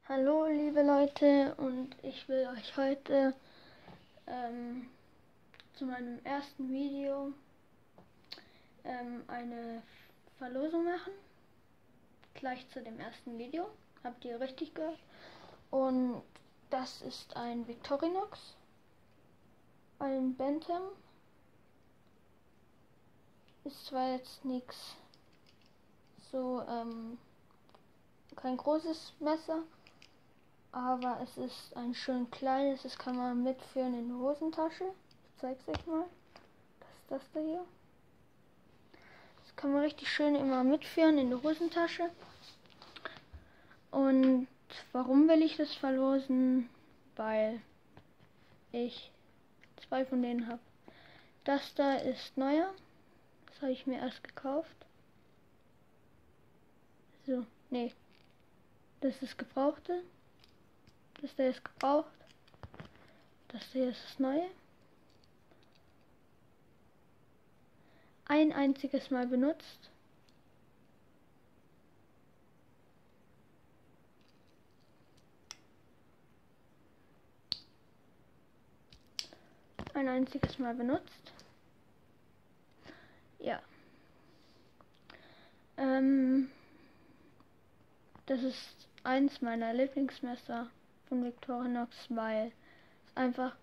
Hallo liebe Leute, und ich will euch heute zu meinem ersten Video eine Verlosung machen. Gleich zu dem ersten Video. Habt ihr richtig gehört? Und das ist ein Victorinox, ein Bantam. Ist zwar jetzt nichts so, kein großes Messer, aber es ist ein schön kleines, das kann man mitführen in die Hosentasche. Ich zeig's euch mal. Das ist das da hier. Das kann man richtig schön immer mitführen in die Hosentasche. Und warum will ich das verlosen? Weil ich zwei von denen habe. Das da ist neuer. Das habe ich mir erst gekauft. So, nee. Das ist das Gebrauchte. Das da ist gebraucht. Das hier ist das Neue. Ein einziges Mal benutzt. Ein einziges Mal benutzt. Ja. Das ist eins meiner Lieblingsmesser von Victorinox, weil es einfach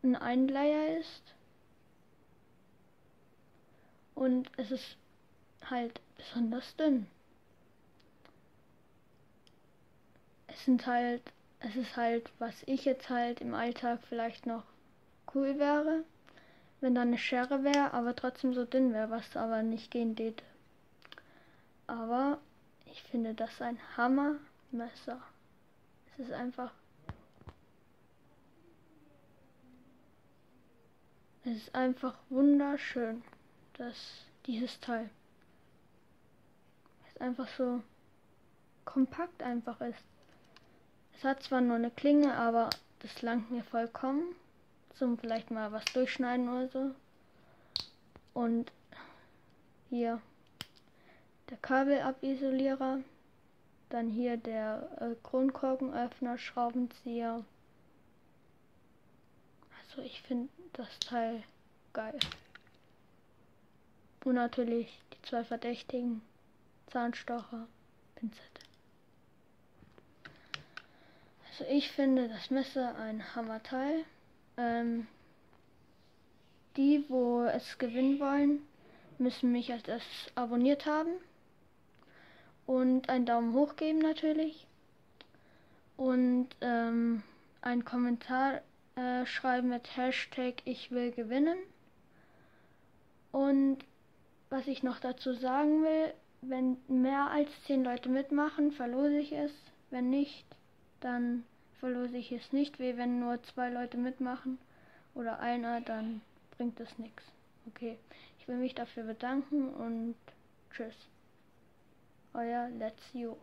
ein Einleier ist. Und es ist halt besonders dünn. Es ist halt, was ich jetzt halt im Alltag vielleicht noch cool wäre, wenn da eine Schere wäre, aber trotzdem so dünn wäre, was aber nicht gehen täte. Aber ich finde das ein Hammermesser. Es ist einfach wunderschön, dass dieses Teil es einfach so kompakt einfach ist. Es hat zwar nur eine Klinge, aber das langt mir vollkommen zum vielleicht mal was durchschneiden oder so. Und hier der Kabelabisolierer, dann hier der Kronkorkenöffner, Schraubenzieher. Also ich finde das Teil geil. Und natürlich die zwei verdächtigen Zahnstocher, Pinzette. Also ich finde das Messer ein Hammerteil. Die, wo es gewinnen wollen, müssen mich als erstes abonniert haben und einen Daumen hoch geben natürlich und einen Kommentar schreiben mit Hashtag ich will gewinnen. Und was ich noch dazu sagen will, wenn mehr als 10 Leute mitmachen, verlose ich es. Wenn nicht, dann verlose ich es nicht. Wie wenn nur 2 Leute mitmachen oder einer, dann bringt es nichts. Okay, ich will mich dafür bedanken und tschüss. Euer Let's You.